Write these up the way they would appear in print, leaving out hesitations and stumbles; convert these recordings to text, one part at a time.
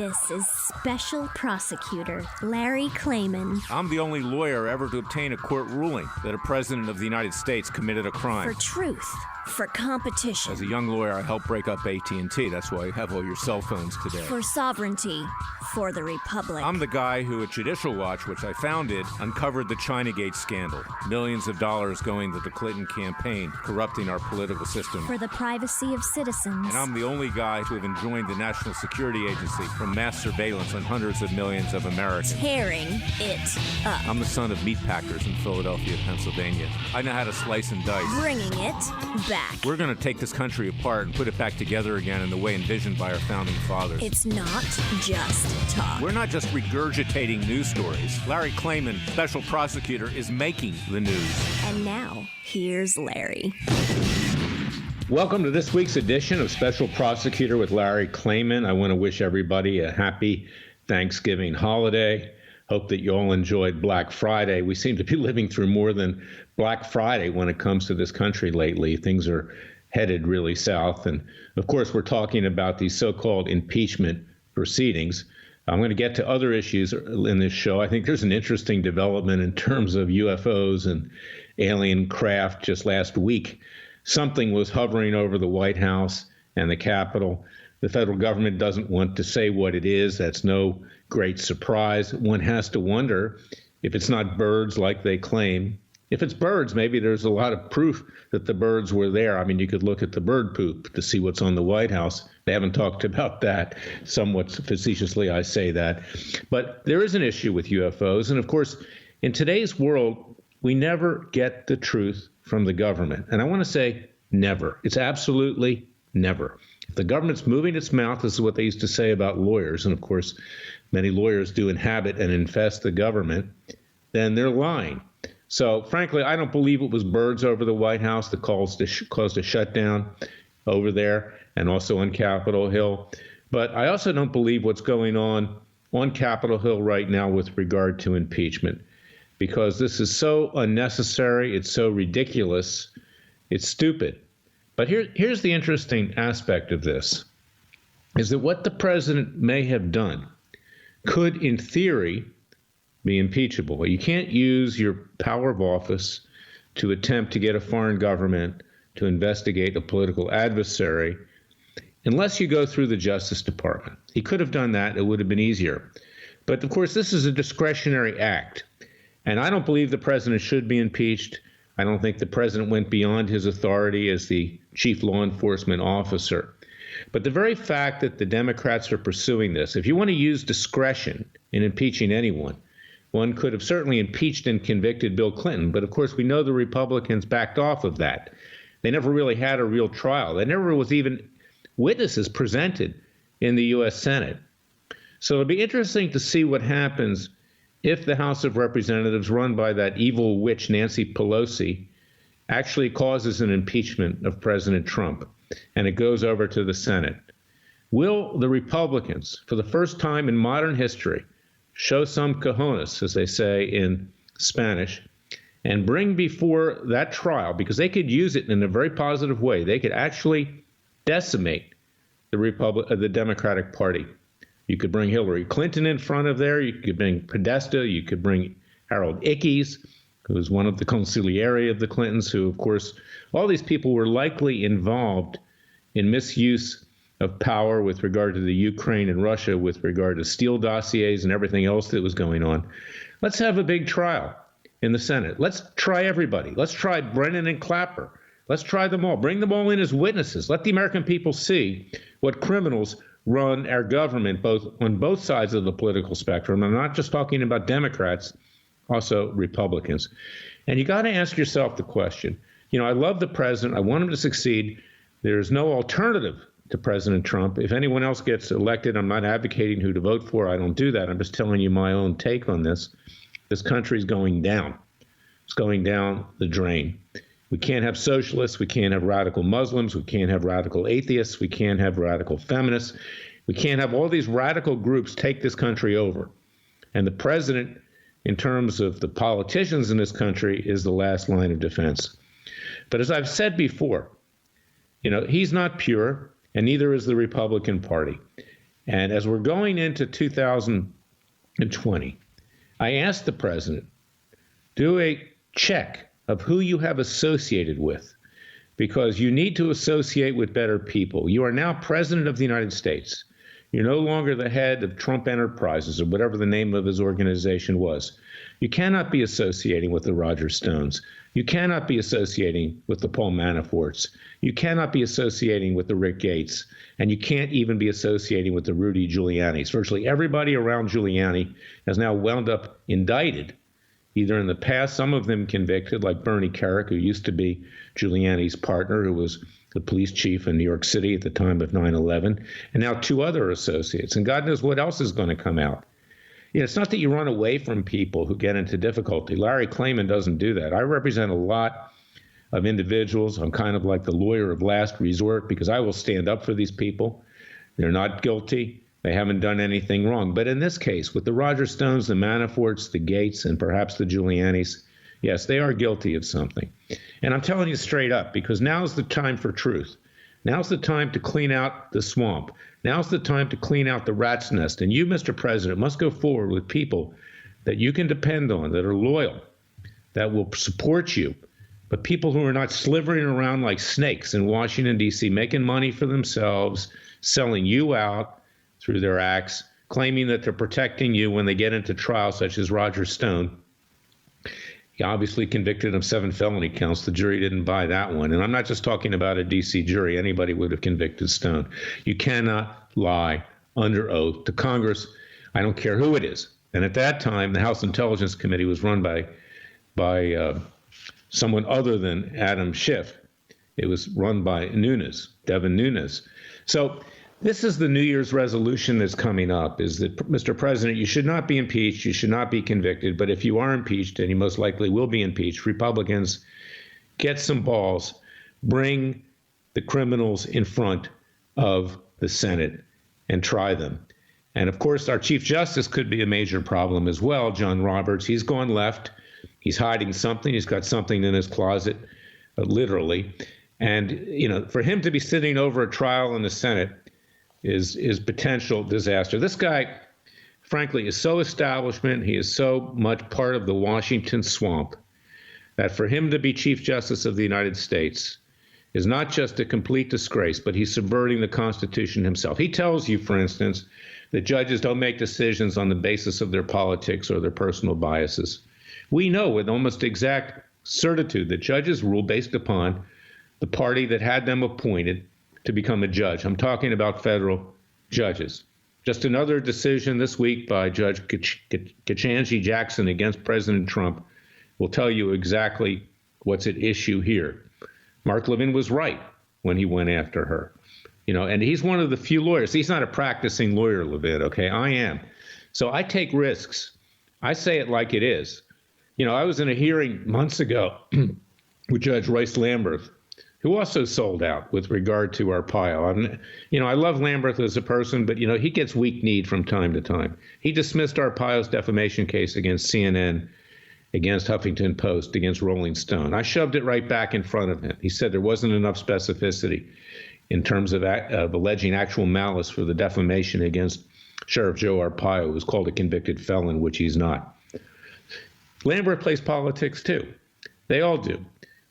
This is Special Prosecutor Larry Klayman. I'm the only lawyer ever to obtain a court ruling that a president of the United States committed a crime. For truth. For competition. As a young lawyer, I helped break up AT&T. That's why you have all your cell phones today. For sovereignty. For the Republic. I'm the guy who at Judicial Watch, which I founded, uncovered the Chinagate scandal. Millions of dollars going to the Clinton campaign, corrupting our political system. For the privacy of citizens. And I'm the only guy to have enjoined the National Security Agency from mass surveillance on hundreds of millions of Americans. Tearing it up. I'm the son of meat packers in Philadelphia, Pennsylvania. I know how to slice and dice. Bringing it back. We're going to take this country apart and put it back together again in the way envisioned by our founding fathers. It's not just talk. We're not just regurgitating news stories. Larry Klayman, special prosecutor, is making the news. And now, here's Larry. Welcome to this week's edition of Special Prosecutor with Larry Klayman. I want to wish everybody a happy Thanksgiving holiday. Hope that you all enjoyed Black Friday. We seem to be living through more than Black Friday when it comes to this country lately. Things are headed really south. And of course, we're talking about these so-called impeachment proceedings. I'm going to get to other issues in this show. I think there's an interesting development in terms of UFOs and alien craft. Just last week, something was hovering over the White House and the Capitol. The federal government doesn't want to say what it is. That's no great surprise. One has to wonder if it's not birds like they claim. If it's birds, maybe there's a lot of proof that the birds were there. I mean, you could look at the bird poop to see what's on the White House. They haven't talked about that. Somewhat facetiously, I say that. But there is an issue with UFOs. And of course, in today's world, we never get the truth from the government. And I want to say never. It's absolutely never. If the government's moving its mouth, this is what they used to say about lawyers, and of course, many lawyers do inhabit and infest the government, then they're lying. So, frankly, I don't believe it was birds over the White House that caused a shutdown over there and also on Capitol Hill. But I also don't believe what's going on Capitol Hill right now with regard to impeachment, because this is so unnecessary, it's so ridiculous, it's stupid. But here's the interesting aspect of this, is that what the president may have done could, in theory, be impeachable. You can't use your power of office to attempt to get a foreign government to investigate a political adversary unless you go through the Justice Department. He could have done that. It would have been easier. But, of course, this is a discretionary act, and I don't believe the president should be impeached. I don't think the president went beyond his authority as the chief law enforcement officer. But the very fact that the Democrats are pursuing this, if you want to use discretion in impeaching anyone, one could have certainly impeached and convicted Bill Clinton. But of course, we know the Republicans backed off of that. They never really had a real trial. There never was even witnesses presented in the U.S. Senate. So it'll be interesting to see what happens if the House of Representatives, run by that evil witch Nancy Pelosi, actually causes an impeachment of President Trump and it goes over to the Senate. Will the Republicans, for the first time in modern history, show some cojones, as they say in Spanish, and bring before that trial, because they could use it in a very positive way. They could actually decimate the Democratic Party. You could bring Hillary Clinton in front of there. You could bring Podesta. You could bring Harold Ickes, who was one of the consigliere of the Clintons, who, of course, all these people were likely involved in misuse of power with regard to the Ukraine and Russia, with regard to Steele dossiers and everything else that was going on. Let's have a big trial in the Senate. Let's try everybody. Let's try Brennan and Clapper. Let's try them all. Bring them all in as witnesses. Let the American people see what criminals run our government, on both sides of the political spectrum. I'm not just talking about Democrats, also Republicans. And you got to ask yourself the question, I love the president. I want him to succeed. There's no alternative to President Trump. If anyone else gets elected, I'm not advocating who to vote for. I don't do that. I'm just telling you my own take on this. This country's going down. It's going down the drain. We can't have socialists. We can't have radical Muslims. We can't have radical atheists. We can't have radical feminists. We can't have all these radical groups take this country over. And the president, in terms of the politicians in this country, is the last line of defense. But as I've said before, he's not pure, and neither is the Republican Party. And as we're going into 2020, I asked the president, do a check of who you have associated with, because you need to associate with better people. You are now president of the United States. You're no longer the head of Trump Enterprises or whatever the name of his organization was. You cannot be associating with the Roger Stones. You cannot be associating with the Paul Manaforts. You cannot be associating with the Rick Gates. And you can't even be associating with the Rudy Giulianis. Virtually everybody around Giuliani has now wound up indicted, either in the past, some of them convicted, like Bernie Kerik, who used to be Giuliani's partner, who was the police chief in New York City at the time of 9/11, and now 2 other associates. And God knows what else is going to come out. You know, it's not that you run away from people who get into difficulty. Larry Klayman doesn't do that. I represent a lot of individuals. I'm kind of like the lawyer of last resort because I will stand up for these people. They're not guilty. They haven't done anything wrong. But in this case, with the Roger Stones, the Manaforts, the Gates, and perhaps the Giulianis, yes, they are guilty of something. And I'm telling you straight up, because now's the time for truth. Now's the time to clean out the swamp. Now's the time to clean out the rat's nest. And you, Mr. President, must go forward with people that you can depend on, that are loyal, that will support you, but people who are not slithering around like snakes in Washington, D.C., making money for themselves, selling you out through their acts, claiming that they're protecting you when they get into trial, such as Roger Stone. He obviously convicted of 7 felony counts. The jury didn't buy that one. And I'm not just talking about a D.C. jury. Anybody would have convicted Stone. You cannot lie under oath to Congress. I don't care who it is. And at that time, the House Intelligence Committee was run by someone other than Adam Schiff. It was run by Devin Nunes. So this is the New Year's resolution that's coming up, is that, Mr. President, you should not be impeached, you should not be convicted, but if you are impeached, and you most likely will be impeached, Republicans, get some balls, bring the criminals in front of the Senate and try them. And of course, our Chief Justice could be a major problem as well, John Roberts. He's gone left. He's hiding something. He's got something in his closet, literally. And, you know, for him to be sitting over a trial in the Senate is potential disaster. This guy, frankly, is so establishment. He is so much part of the Washington swamp that for him to be Chief Justice of the United States is not just a complete disgrace, but he's subverting the Constitution himself. He tells you, for instance, that judges don't make decisions on the basis of their politics or their personal biases. We know with almost exact certitude that judges rule based upon the party that had them appointed to become a judge. I'm talking about federal judges. Just another decision this week by Judge Ketanji Jackson against President Trump will tell you exactly what's at issue here. Mark Levin was right when he went after her. You know, and he's one of the few lawyers. He's not a practicing lawyer, Levin, okay? I am. So I take risks. I say it like it is. You know, I was in a hearing months ago with Judge Royce Lamberth, who also sold out with regard to Arpaio. You know, I love Lamberth as a person, but, you know, he gets weak-kneed from time to time. He dismissed Arpaio's defamation case against CNN, against Huffington Post, against Rolling Stone. I shoved it right back in front of him. He said there wasn't enough specificity in terms of alleging actual malice for the defamation against Sheriff Joe Arpaio, who was called a convicted felon, which he's not. Lamberth plays politics, too. They all do.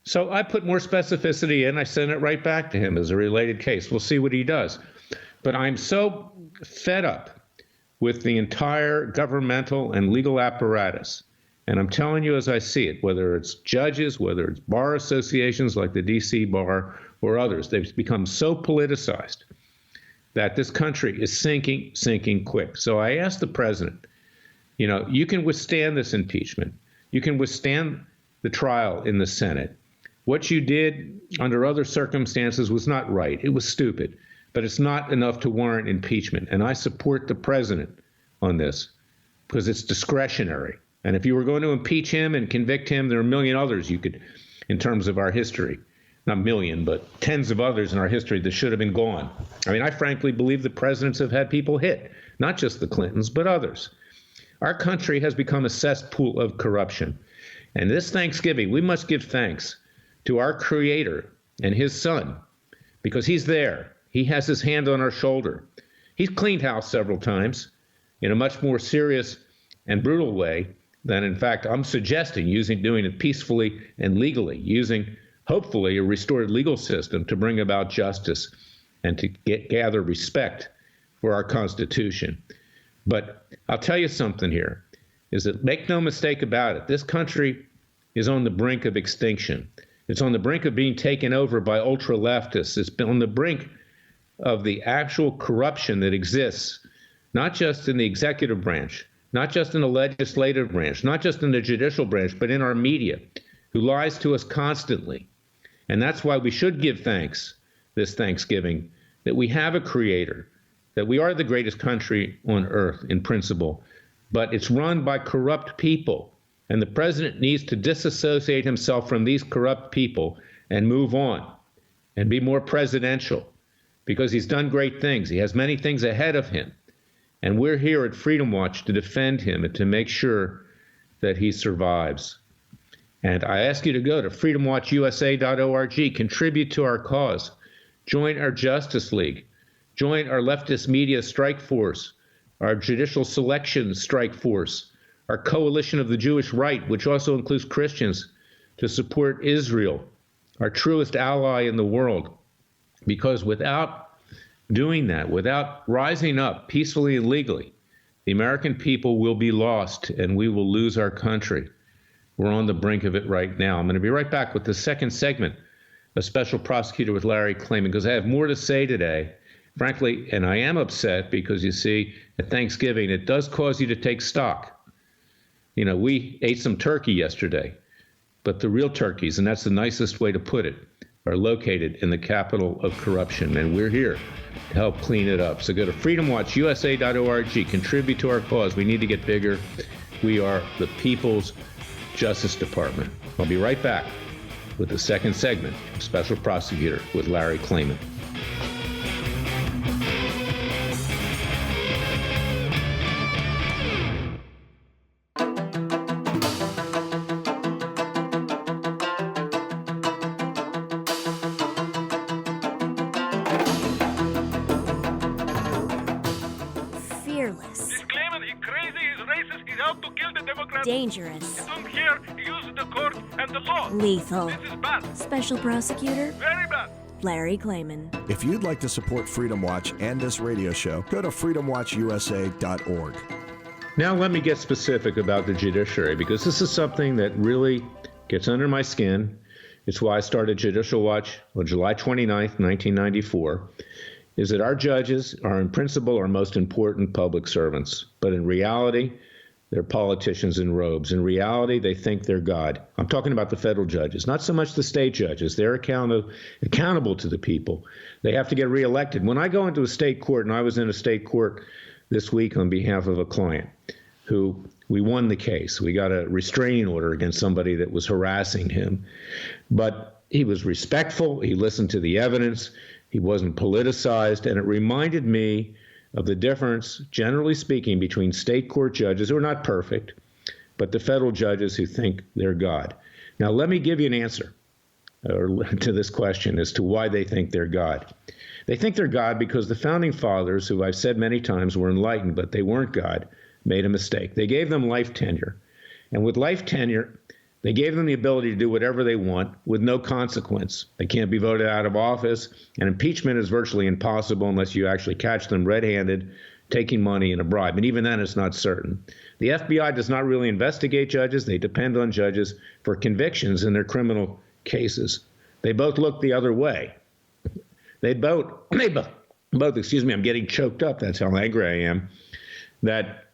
So I put more specificity in. I sent it right back to him as a related case. We'll see what he does. But I'm so fed up with the entire governmental and legal apparatus. And I'm telling you as I see it, whether it's judges, whether it's bar associations like the D.C. Bar or others, they've become so politicized that this country is sinking quick. So I asked the president, you know, you can withstand this impeachment. You can withstand the trial in the Senate. What you did under other circumstances was not right. It was stupid, but it's not enough to warrant impeachment. And I support the president on this because it's discretionary. And if you were going to impeach him and convict him, there are a million others you could, in terms of our history, not a million, but tens of others in our history that should have been gone. I mean, I frankly believe the presidents have had people hit, not just the Clintons, but others. Our country has become a cesspool of corruption. And this Thanksgiving, we must give thanks to our Creator and his Son, because he's there. He has his hand on our shoulder. He's cleaned house several times in a much more serious and brutal way than, in fact, I'm suggesting doing it peacefully and legally, using, hopefully, a restored legal system to bring about justice and to gather respect for our Constitution. But I'll tell you something here, is that make no mistake about it, this country is on the brink of extinction. It's on the brink of being taken over by ultra-leftists. It's been on the brink of the actual corruption that exists, not just in the executive branch, not just in the legislative branch, not just in the judicial branch, but in our media, who lies to us constantly. And that's why we should give thanks this Thanksgiving, that we have a creator, that we are the greatest country on earth in principle, but it's run by corrupt people. And the president needs to disassociate himself from these corrupt people and move on and be more presidential, because he's done great things. He has many things ahead of him. And we're here at Freedom Watch to defend him and to make sure that he survives. And I ask you to go to freedomwatchusa.org, contribute to our cause, join our Justice League, join our leftist media strike force, our judicial selection strike force, our coalition of the Jewish right, which also includes Christians, to support Israel, our truest ally in the world. Because without doing that, without rising up peacefully and legally, the American people will be lost and we will lose our country. We're on the brink of it right now. I'm going to be right back with the second segment of Special Prosecutor with Larry Klayman, because I have more to say today. Frankly, and I am upset because, you see, at Thanksgiving, it does cause you to take stock. You know, we ate some turkey yesterday, but the real turkeys, and that's the nicest way to put it, are located in the capital of corruption, and we're here to help clean it up. So go to freedomwatchusa.org, contribute to our cause. We need to get bigger. We are the People's Justice Department. I'll be right back with the second segment of Special Prosecutor with Larry Klayman. Dangerous. You don't hear, use the court and the law. Lethal. This is bad. Special Prosecutor Very bad. Larry Klayman. If you'd like to support Freedom Watch and this radio show, go to freedomwatchusa.org. Now let me get specific about the judiciary, because this is something that really gets under my skin. It's why I started Judicial Watch on July 29th, 1994, is that our judges are in principle our most important public servants. But in reality, they're politicians in robes. In reality, they think they're God. I'm talking about the federal judges, not so much the state judges. They're accountable to the people. They have to get reelected. When I go into a state court, and I was in a state court this week on behalf of a client who we won the case. We got a restraining order against somebody that was harassing him. But he was respectful. He listened to the evidence. He wasn't politicized. And it reminded me of the difference, generally speaking, between state court judges who are not perfect, but the federal judges who think they're God. Now, let me give you an answer to this question as to why they think they're God. They think they're God because the founding fathers, who I've said many times were enlightened, but they weren't God, made a mistake. They gave them life tenure. And with life tenure, they gave them the ability to do whatever they want with no consequence. They can't be voted out of office, and impeachment is virtually impossible unless you actually catch them red-handed taking money and a bribe. And even then, it's not certain. The FBI does not really investigate judges. They depend on judges for convictions in their criminal cases. They both look the other way. They both, excuse me, I'm getting choked up. That's how angry I am. That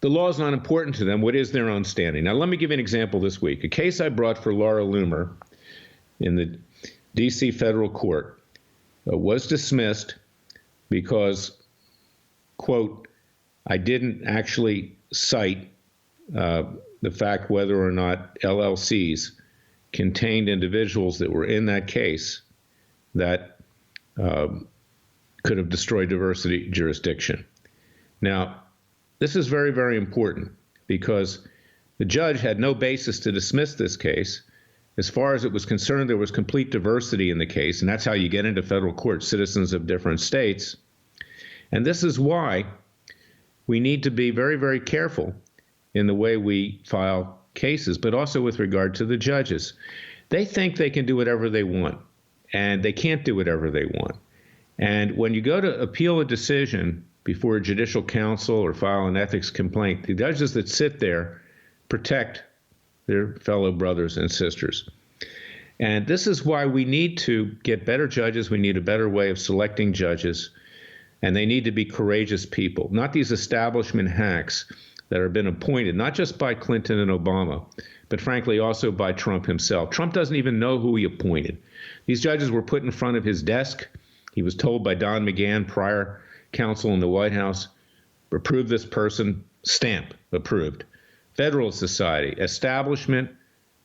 the law is not important to them. What is their own standing? Now, let me give you an example this week. A case I brought for Laura Loomer in the D.C. federal court was dismissed because, quote, I didn't actually cite the fact whether or not LLCs contained individuals that were in that case that could have destroyed diversity jurisdiction. Now, this is very, very important because the judge had no basis to dismiss this case. As far as it was concerned, there was complete diversity in the case, and that's how you get into federal court, citizens of different states. And this is why we need to be very, very careful in the way we file cases, but also with regard to the judges. They think they can do whatever they want, and they can't do whatever they want. And when you go to appeal a decision before a judicial council or file an ethics complaint, the judges that sit there protect their fellow brothers and sisters. And this is why we need to get better judges. We need a better way of selecting judges. And they need to be courageous people, not these establishment hacks that have been appointed, not just by Clinton and Obama, but frankly also by Trump himself. Trump doesn't even know who he appointed. These judges were put in front of his desk. He was told by Don McGahn, prior counsel in the White House, approve this person, stamp, approved. Federalist Society, establishment,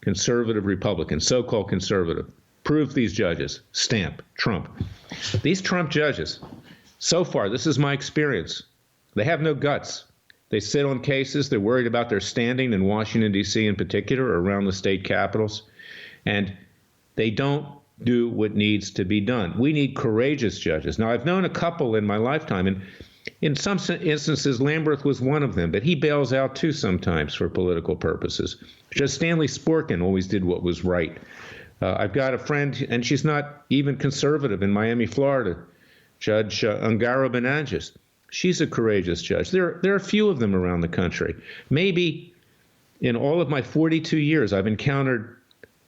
conservative Republican, so-called conservative, approve these judges, stamp, Trump. These Trump judges, so far, this is my experience, they have no guts. They sit on cases. They're worried about their standing in Washington, D.C. in particular, or around the state capitals. And they don't do what needs to be done. We need courageous judges. Now, I've known a couple in my lifetime, and in some instances, Lamberth was one of them, but he bails out too sometimes for political purposes. Judge Stanley Sporkin always did what was right. I've got a friend, and she's not even conservative, in Miami, Florida, Judge Ungaro Benanges. She's a courageous judge. There are a few of them around the country. Maybe in all of my 42 years, I've encountered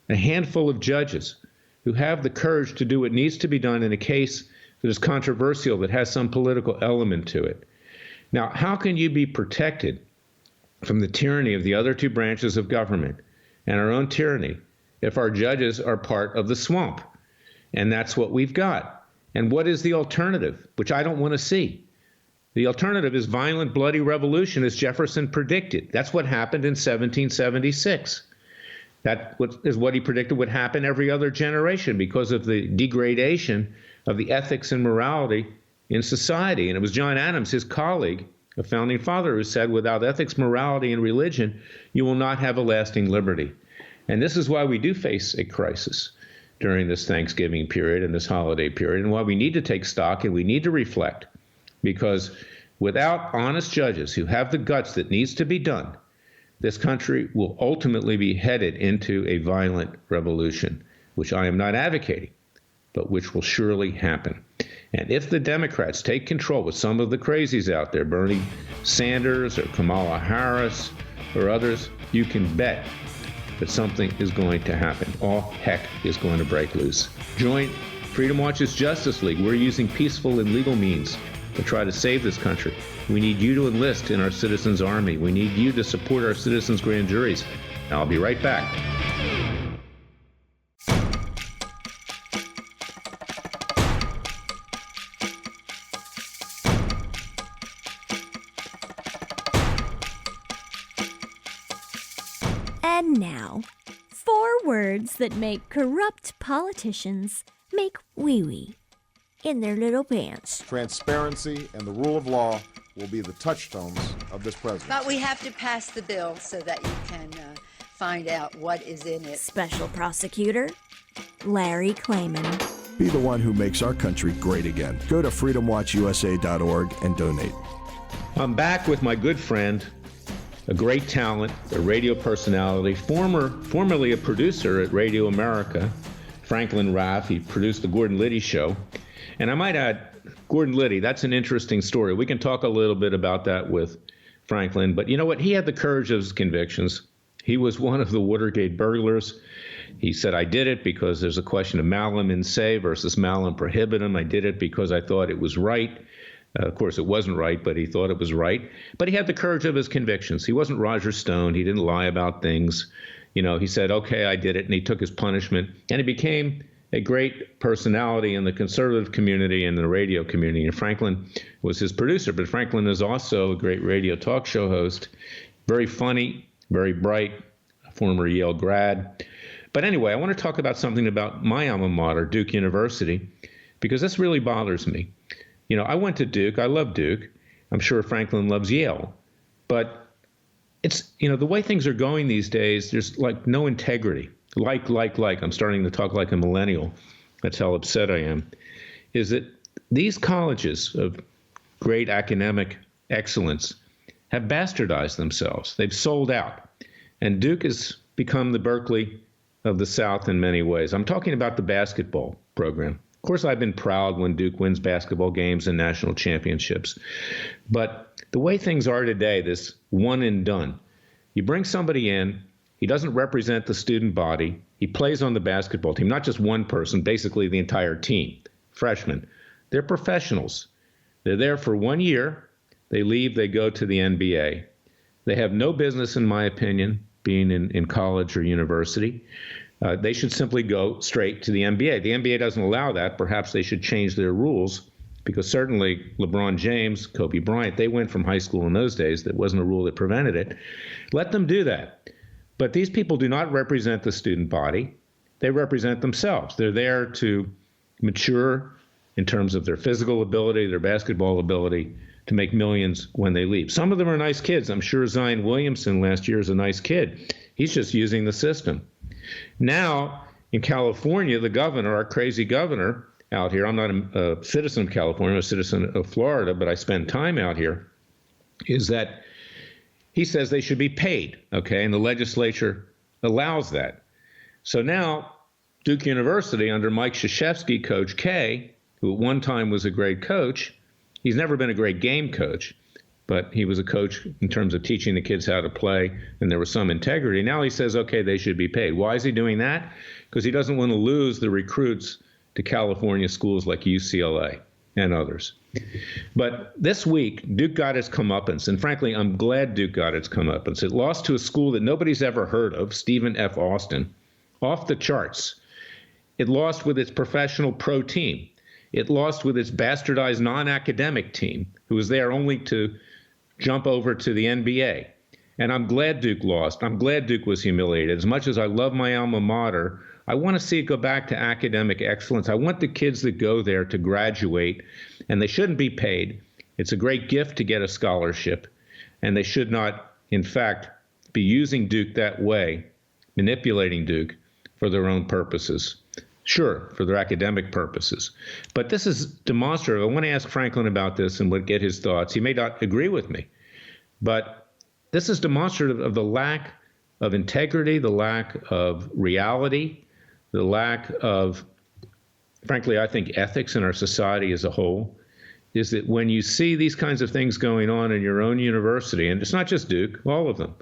a handful of judges who have the courage to do what needs to be done in a case that is controversial, that has some political element to it. Now, how can you be protected from the tyranny of the other two branches of government and our own tyranny if our judges are part of the swamp? And that's what we've got. And what is the alternative, which I don't want to see? The alternative is violent, bloody revolution, as Jefferson predicted. That's what happened in 1776. That is what he predicted would happen every other generation because of the degradation of the ethics and morality in society. And it was John Adams, his colleague, a founding father, who said, without ethics, morality, and religion, you will not have a lasting liberty. And this is why we do face a crisis during this Thanksgiving period and this holiday period, and why we need to take stock and we need to reflect. Because without honest judges who have the guts that needs to be done, this country will ultimately be headed into a violent revolution, which I am not advocating, but which will surely happen. And if the Democrats take control with some of the crazies out there, Bernie Sanders or Kamala Harris or others, you can bet that something is going to happen. All heck is going to break loose. Join Freedom Watch's Justice League. We're using peaceful and legal means to try to save this country. We need you to enlist in our citizens' army. We need you to support our citizens' grand juries. And I'll be right back. And now, 4 words that make corrupt politicians make wee-wee in their little pants. Transparency and the rule of law will be the touchstones of this presidency. But we have to pass the bill so that you can find out what is in it. Special Prosecutor Larry Klayman. Be the one who makes our country great again. Go to freedomwatchusa.org and donate. I'm back with my good friend, a great talent, a radio personality, formerly a producer at Radio America, Franklin RAFF. He produced the Gordon Liddy Show. And I might add, Gordon Liddy, that's an interesting story. We can talk a little bit about that with Franklin. But you know what? He had the courage of his convictions. He was one of the Watergate burglars. He said, I did it because there's a question of malum in se versus malum prohibitum. I did it because I thought it was right. Of course, it wasn't right, but he thought it was right. But he had the courage of his convictions. He wasn't Roger Stone. He didn't lie about things. You know, he said, okay, I did it. And he took his punishment. And he became a great personality in the conservative community and the radio community. And Franklin was his producer, but Franklin is also a great radio talk show host, very funny, very bright, a former Yale grad. But anyway, I want to talk about something about my alma mater, Duke University, because this really bothers me. You know, I went to Duke. I love Duke. I'm sure Franklin loves Yale. But it's, you know, the way things are going these days, there's like no integrity. I'm starting to talk like a millennial. That's how upset I am. Is that these colleges of great academic excellence have bastardized themselves. They've sold out. And Duke has become the Berkeley of the South in many ways. I'm talking about the basketball program. Of course, I've been proud when Duke wins basketball games and national championships. But the way things are today, this one and done, you bring somebody in, he doesn't represent the student body, he plays on the basketball team, not just one person, basically the entire team, freshmen. They're professionals. They're there for 1 year. They leave, they go to the NBA. They have no business, in my opinion, being in college or university. They should simply go straight to the NBA. The NBA doesn't allow that. Perhaps they should change their rules, because certainly LeBron James, Kobe Bryant, they went from high school in those days. That wasn't a rule that prevented it. Let them do that. But these people do not represent the student body. They represent themselves. They're there to mature in terms of their physical ability, their basketball ability, to make millions when they leave. Some of them are nice kids. I'm sure Zion Williamson last year is a nice kid. He's just using the system. Now, in California, the governor, our crazy governor out here, I'm not a citizen of California, I'm a citizen of Florida, but I spend time out here, is that he says they should be paid, okay? And the legislature allows that. So now, Duke University, under Mike Krzyzewski, Coach K, who at one time was a great coach, he's never been a great game coach, but he was a coach in terms of teaching the kids how to play, and there was some integrity. Now he says, okay, they should be paid. Why is he doing that? Because he doesn't want to lose the recruits to California schools like UCLA and others. But this week, Duke got its comeuppance, and frankly, I'm glad Duke got its comeuppance. It lost to a school that nobody's ever heard of, Stephen F. Austin, off the charts. It lost with its professional pro team. It lost with its bastardized non-academic team, who was there only to jump over to the NBA. And I'm glad Duke lost. I'm glad Duke was humiliated. As much as I love my alma mater, I want to see it go back to academic excellence. I want the kids that go there to graduate, and they shouldn't be paid. It's a great gift to get a scholarship, and they should not, in fact, be using Duke that way, manipulating Duke for their own purposes. Sure, for their academic purposes. But this is demonstrative. I want to ask Franklin about this and get his thoughts. He may not agree with me, but this is demonstrative of the lack of integrity, the lack of reality, the lack of, frankly, I think ethics in our society as a whole, is that when you see these kinds of things going on in your own university, and it's not just Duke, all of them,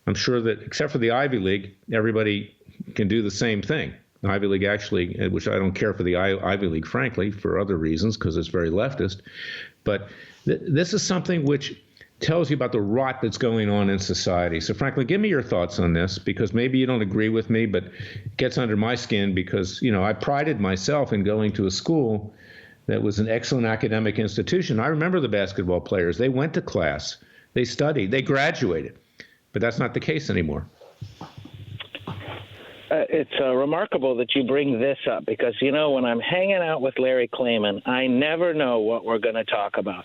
I'm sure that except for the Ivy League, everybody can do the same thing. Ivy League actually, which I don't care for the Ivy League, frankly, for other reasons, because it's very leftist. But this is something which tells you about the rot that's going on in society. So, Franklin, give me your thoughts on this, because maybe you don't agree with me, but it gets under my skin because, you know, I prided myself in going to a school that was an excellent academic institution. I remember the basketball players. They went to class. They studied. They graduated. But that's not the case anymore. It's remarkable that you bring this up because, you know, when I'm hanging out with Larry Klayman, I never know what we're going to talk about.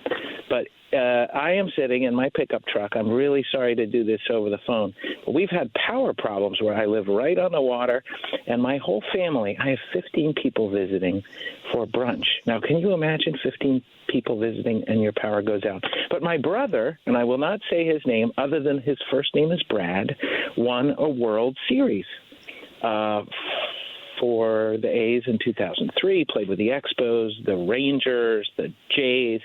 But I am sitting in my pickup truck. I'm really sorry to do this over the phone. But we've had power problems where I live right on the water, and my whole family, I have 15 people visiting for brunch. Now, can you imagine 15 people visiting and your power goes out? But my brother, and I will not say his name other than his first name is Brad, won a World Series for the A's in 2003, played with the Expos, the Rangers, the Jays.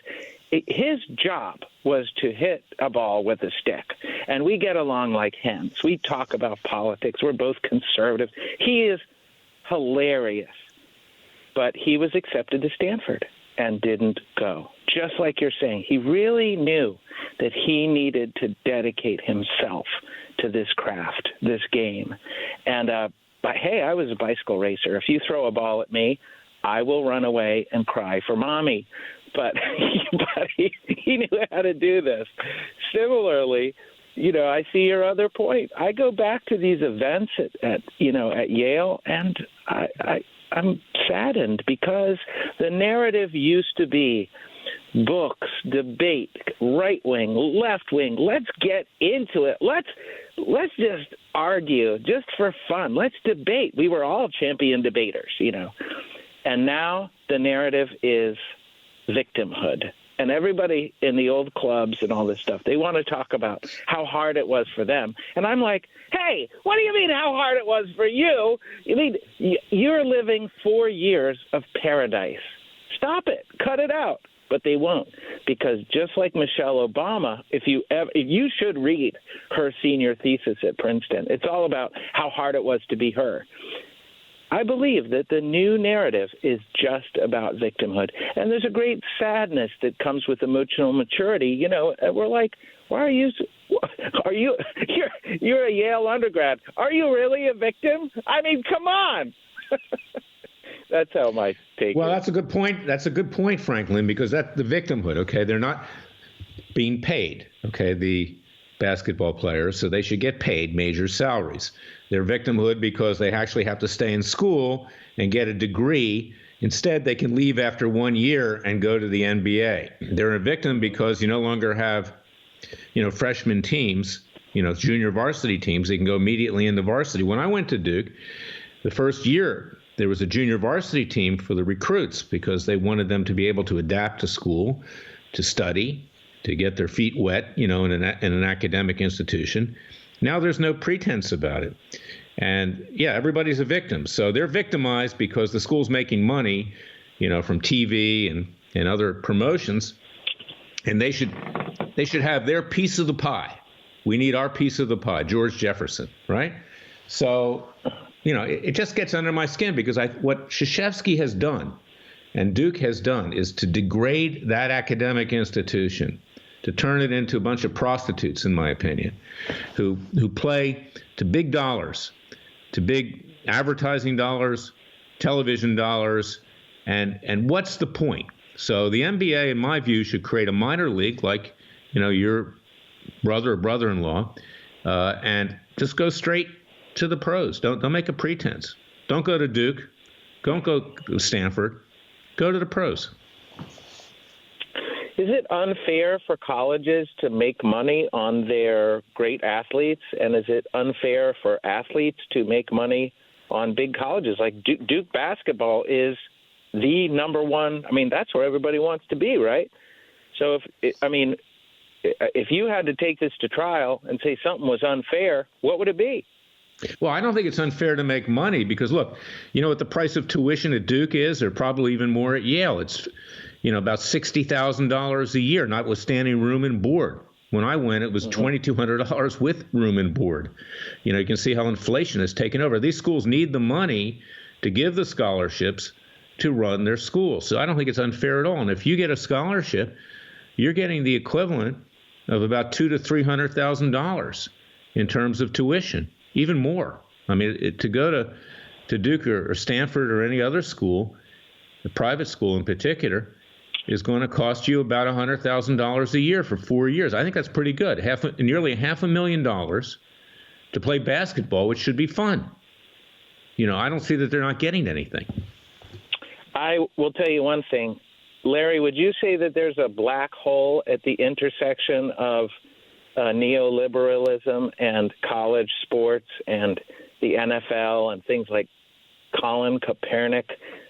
His job was to hit a ball with a stick, and we get along like hens. We talk about politics. We're both conservative. He is hilarious, but he was accepted to Stanford and didn't go. Just like you're saying, he really knew that he needed to dedicate himself to this craft, this game. And but hey, I was a bicycle racer. If you throw a ball at me, I will run away and cry for mommy. But he knew how to do this. Similarly, you know, I see your other point. I go back to these events at Yale, and I'm saddened because the narrative used to be books, debate, right wing, left wing. Let's get into it. Let's just argue just for fun. Let's debate. We were all champion debaters, you know. And now the narrative is victimhood. And everybody in the old clubs and all this stuff, they want to talk about how hard it was for them. And I'm like, hey, what do you mean how hard it was for you? You mean you're living 4 years of paradise. Stop it. Cut it out. But they won't, because just like Michelle Obama, if you should read her senior thesis at Princeton. It's all about how hard it was to be her. I believe that the new narrative is just about victimhood. And there's a great sadness that comes with emotional maturity. You know, we're like, why are you're a Yale undergrad. Are you really a victim? I mean, come on. That's how my take Well, is. that's a good point. That's a good point, Franklin, because that's the victimhood, okay? They're not being paid, okay, the basketball players, so they should get paid major salaries. They're victimhood because they actually have to stay in school and get a degree. Instead, they can leave after 1 year and go to the NBA. They're a victim because you no longer have, freshman teams, junior varsity teams. They can go immediately into varsity. When I went to Duke, the first year, there was a junior varsity team for the recruits because they wanted them to be able to adapt to school, to study, to get their feet wet, in an academic institution. Now there's no pretense about it. And yeah, everybody's a victim. So they're victimized because the school's making money, from TV and other promotions, and they should have their piece of the pie. We need our piece of the pie, George Jefferson, right? So, it just gets under my skin because what Krzyzewski has done and Duke has done is to degrade that academic institution, to turn it into a bunch of prostitutes, in my opinion, who play to big dollars, to big advertising dollars, television dollars, and what's the point? So the NBA, in my view, should create a minor league like, your brother or brother-in-law, and just go straight to the pros. Don't make a pretense. Don't go to Duke. Don't go to Stanford. Go to the pros. Is it unfair for colleges to make money on their great athletes? And is it unfair for athletes to make money on big colleges? Like Duke basketball is the number one. I mean, that's where everybody wants to be, right? So if you had to take this to trial and say something was unfair, what would it be? Well, I don't think it's unfair to make money because, look, you know what the price of tuition at Duke is, or probably even more at Yale. It's, about $60,000 a year, notwithstanding room and board. When I went, it was $2,200 with room and board. You can see how inflation has taken over. These schools need the money to give the scholarships to run their schools. So I don't think it's unfair at all. And if you get a scholarship, you're getting the equivalent of about $200,000 to $300,000 in terms of tuition. Even more. I mean, to go to Duke or Stanford or any other school, a private school in particular, is going to cost you about $100,000 a year for 4 years. I think that's pretty good. Nearly $500,000 to play basketball, which should be fun. I don't see that they're not getting anything. I will tell you one thing. Larry, would you say that there's a black hole at the intersection of neoliberalism and college sports and the NFL and things like Colin Kaepernick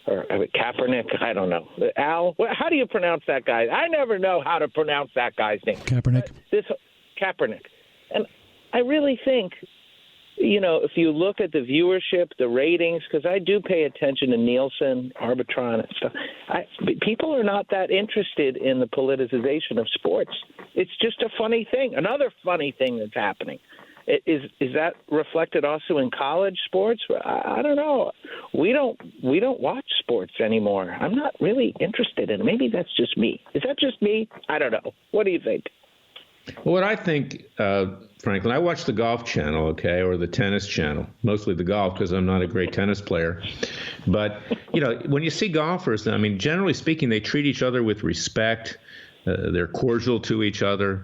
or Kaepernick? I don't know. Al, how do you pronounce that guy? I never know how to pronounce that guy's name. Kaepernick. Kaepernick. And I really think, if you look at the viewership, the ratings, because I do pay attention to Nielsen, Arbitron, and stuff, people are not that interested in the politicization of sports. It's just a funny thing. Another funny thing that's happening. Is that reflected also in college sports? I don't know. We don't watch sports anymore. I'm not really interested in it. Maybe that's just me. Is that just me? I don't know. What do you think? Well, what I think, Franklin, I watch the Golf Channel, okay, or the Tennis Channel, mostly the golf because I'm not a great tennis player. But, when you see golfers, I mean, generally speaking, they treat each other with respect. They're cordial to each other.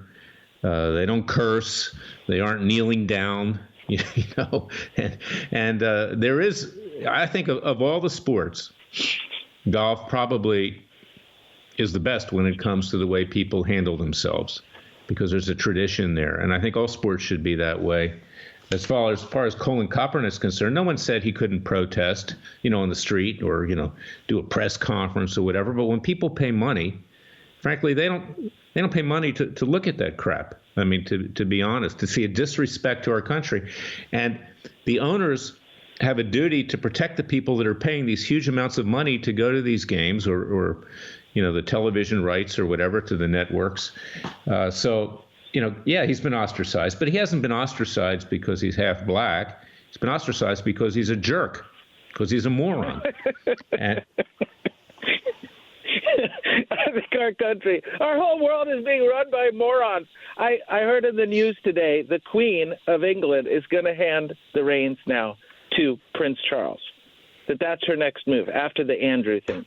They don't curse. They aren't kneeling down, And there is, I think, of all the sports, golf probably is the best when it comes to the way people handle themselves, because there's a tradition there. And I think all sports should be that way. As far as Colin Kaepernick is concerned, no one said he couldn't protest, on the street or, do a press conference or whatever. But when people pay money, frankly, they don't pay money to look at that crap. I mean, to be honest, to see a disrespect to our country. And the owners have a duty to protect the people that are paying these huge amounts of money to go to these games or the television rights or whatever to the networks. So, he's been ostracized, but he hasn't been ostracized because he's half black. He's been ostracized because he's a jerk, because he's a moron. And I think our whole world is being run by morons. I heard in the news today the Queen of England is going to hand the reins now to Prince Charles. That's her next move after the Andrew thing.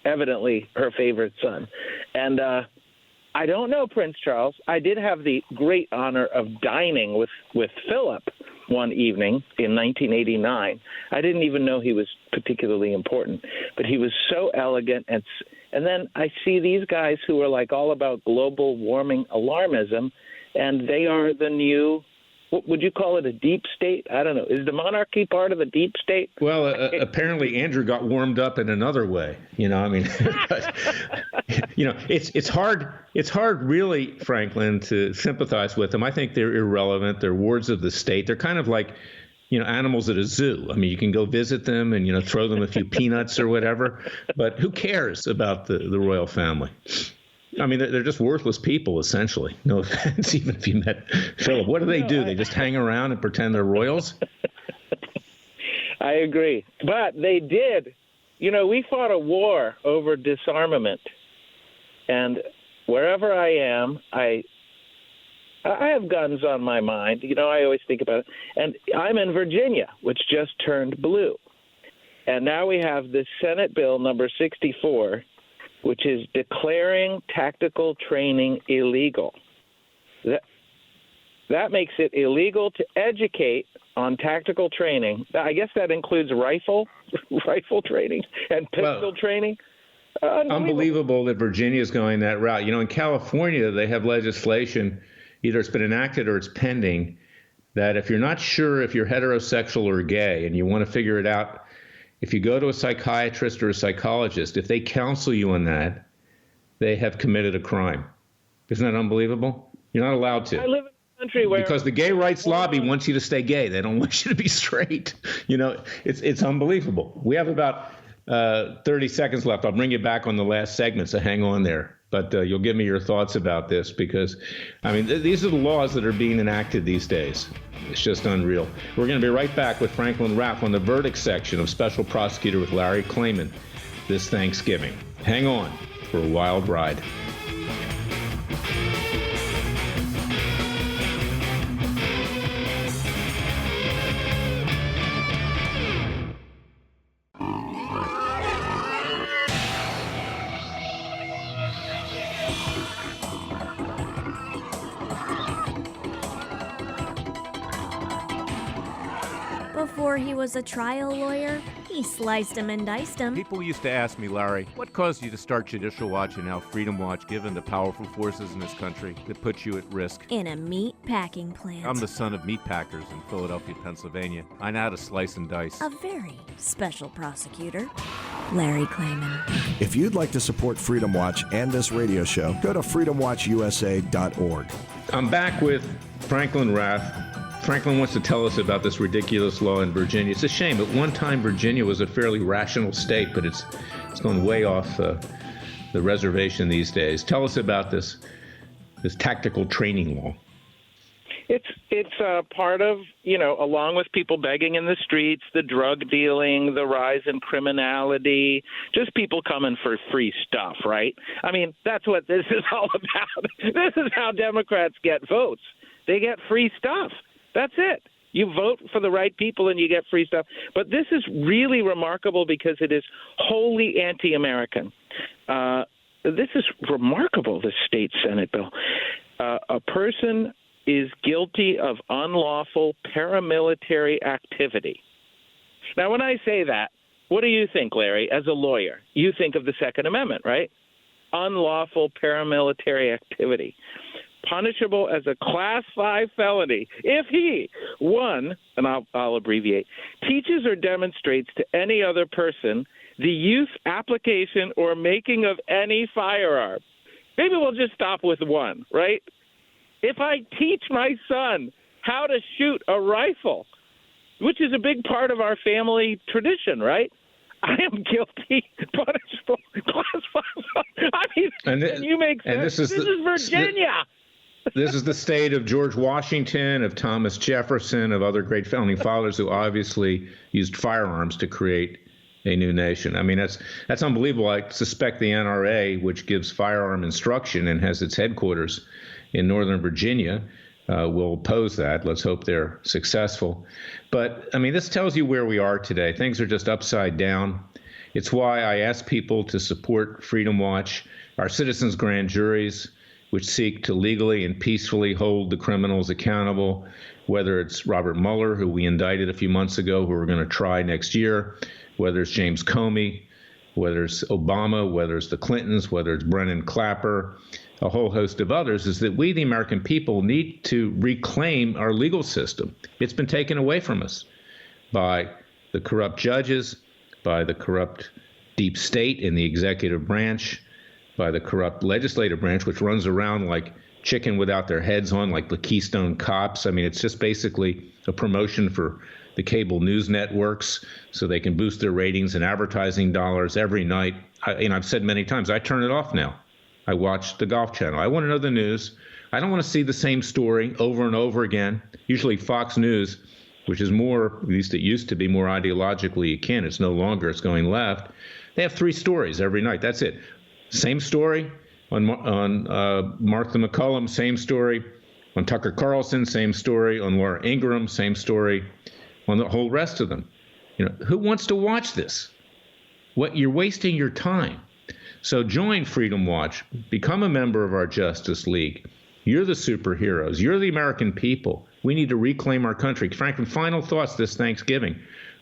Evidently her favorite son. And I don't know Prince Charles. I did have the great honor of dining with Philip one evening in 1989. I didn't even know he was particularly important, but he was so elegant. And then I see these guys who are like all about global warming alarmism, and they are the new, what would you call it, a deep state? I don't know. Is the monarchy part of the deep state? Well, apparently Andrew got warmed up in another way. It's hard. It's hard, really, Franklin, to sympathize with them. I think they're irrelevant. They're wards of the state. They're kind of like, animals at a zoo. I mean, you can go visit them and, throw them a few peanuts or whatever. But who cares about the royal family? I mean, they're just worthless people, essentially. No offense, even if you met Philip. What do they do? They just hang around and pretend they're royals? I agree. But they did. We fought a war over disarmament. And wherever I am, I have guns on my mind. I always think about it. And I'm in Virginia, which just turned blue. And now we have this Senate bill number 64, which is declaring tactical training illegal. That makes it illegal to educate on tactical training. I guess that includes rifle training and pistol training. Unbelievable that Virginia is going that route. In California, they have legislation, either it's been enacted or it's pending, that if you're not sure if you're heterosexual or gay and you want to figure it out, if you go to a psychiatrist or a psychologist, if they counsel you on that, they have committed a crime. Isn't that unbelievable? You're not allowed to. I live in a country where... Because the gay rights lobby wants you to stay gay. They don't want you to be straight. It's unbelievable. We have about 30 seconds left. I'll bring you back on the last segment, so hang on there. But you'll give me your thoughts about this because, these are the laws that are being enacted these days. It's just unreal. We're going to be right back with Franklin RAFF on the verdict section of Special Prosecutor with Larry Klayman this Thanksgiving. Hang on for a wild ride. Before he was a trial lawyer, he sliced him and diced him. People used to ask me, Larry, what caused you to start Judicial Watch and now Freedom Watch, given the powerful forces in this country that put you at risk? In a meat packing plant. I'm the son of meat packers in Philadelphia, Pennsylvania. I know how to slice and dice. A very special prosecutor, Larry Klayman. If you'd like to support Freedom Watch and this radio show, go to freedomwatchusa.org. I'm back with Franklin RAFF. Franklin wants to tell us about this ridiculous law in Virginia. It's a shame. At one time, Virginia was a fairly rational state, but it's gone way off the reservation these days. Tell us about this tactical training law. It's part of, along with people begging in the streets, the drug dealing, the rise in criminality, just people coming for free stuff, right? I mean, that's what this is all about. This is how Democrats get votes. They get free stuff. That's it. You vote for the right people and you get free stuff. But this is really remarkable because it is wholly anti-American. This is remarkable, this state Senate bill. A person is guilty of unlawful paramilitary activity. Now, when I say that, what do you think, Larry, as a lawyer? You think of the Second Amendment, right? Unlawful paramilitary activity. Punishable as a Class 5 felony if he, 1, and I'll abbreviate, teaches or demonstrates to any other person the use, application, or making of any firearm. Maybe we'll just stop with one, right? If I teach my son how to shoot a rifle, which is a big part of our family tradition, right? I am guilty, punishable, classified. I mean, can you make sense? And this is Virginia. This is the state of George Washington, of Thomas Jefferson, of other great founding fathers who obviously used firearms to create a new nation. I mean, that's unbelievable. I suspect the NRA, which gives firearm instruction and has its headquarters in Northern Virginia, will oppose that. Let's hope they're successful. But, I mean, this tells you where we are today. Things are just upside down. It's why I ask people to support Freedom Watch, our citizens' grand juries, which seek to legally and peacefully hold the criminals accountable, whether it's Robert Mueller, who we indicted a few months ago, who we're going to try next year, whether it's James Comey, whether it's Obama, whether it's the Clintons, whether it's Brennan Clapper, a whole host of others, is that we, the American people, need to reclaim our legal system. It's been taken away from us by the corrupt judges, by the corrupt deep state in the executive branch, by the corrupt legislative branch, which runs around like chicken without their heads on, like the Keystone Cops. I mean, it's just basically a promotion for the cable news networks so they can boost their ratings and advertising dollars every night. I've said many times, I turn it off now. I watch the Golf Channel. I want to know the news. I don't want to see the same story over and over again. Usually Fox News, which is more, at least it used to be, more ideologically akin. It's no longer. It's going left. They have 3 stories every night. That's it. Same story on Martha McCullum, same story on Tucker Carlson, same story on Laura Ingraham, same story on the whole rest of them. Who wants to watch this? You're wasting your time. So join Freedom Watch. Become a member of our Justice League. You're the superheroes. You're the American people. We need to reclaim our country. Franklin, final thoughts this Thanksgiving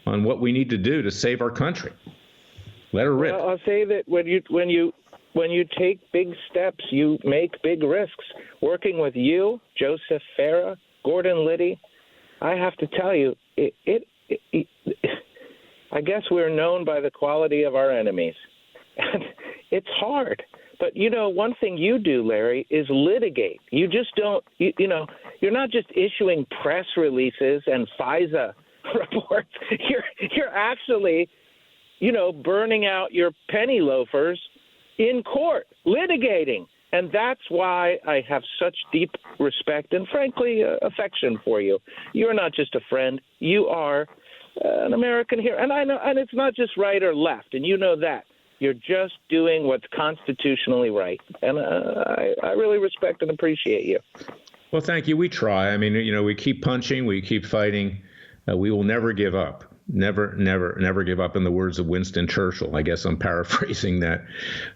on what we need to do to save our country. Let her rip. Well, I'll say that when you take big steps, you make big risks. Working with you, Joseph Farah, Gordon Liddy, I have to tell you, I guess we're known by the quality of our enemies. And it's hard. But, one thing you do, Larry, is litigate. You just don't, you're not just issuing press releases and FISA reports. You're actually, burning out your penny loafers in court, litigating. And that's why I have such deep respect and, frankly, affection for you. You're not just a friend. You are an American hero. And I know, and it's not just right or left, and you know that. You're just doing what's constitutionally right. And I really respect and appreciate you. Well, thank you. We try. I mean, we keep punching. We keep fighting. We will never give up. Never, never, never give up, in the words of Winston Churchill. I guess I'm paraphrasing that.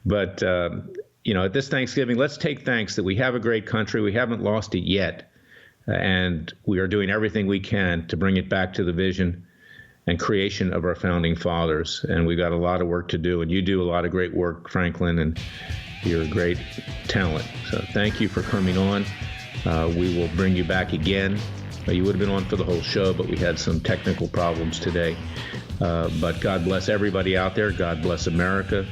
But, at this Thanksgiving, let's take thanks that we have a great country. We haven't lost it yet. And we are doing everything we can to bring it back to the vision and creation of our founding fathers. And we've got a lot of work to do. And you do a lot of great work, Franklin, and you're a great talent. So thank you for coming on. We will bring you back again. You would have been on for the whole show, but we had some technical problems today. But God bless everybody out there. God bless America.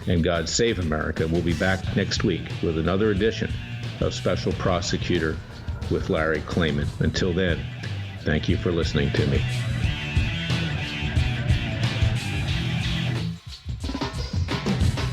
And God save America. We'll be back next week with another edition of Special Prosecutor with Larry Klayman. Until then, thank you for listening to me.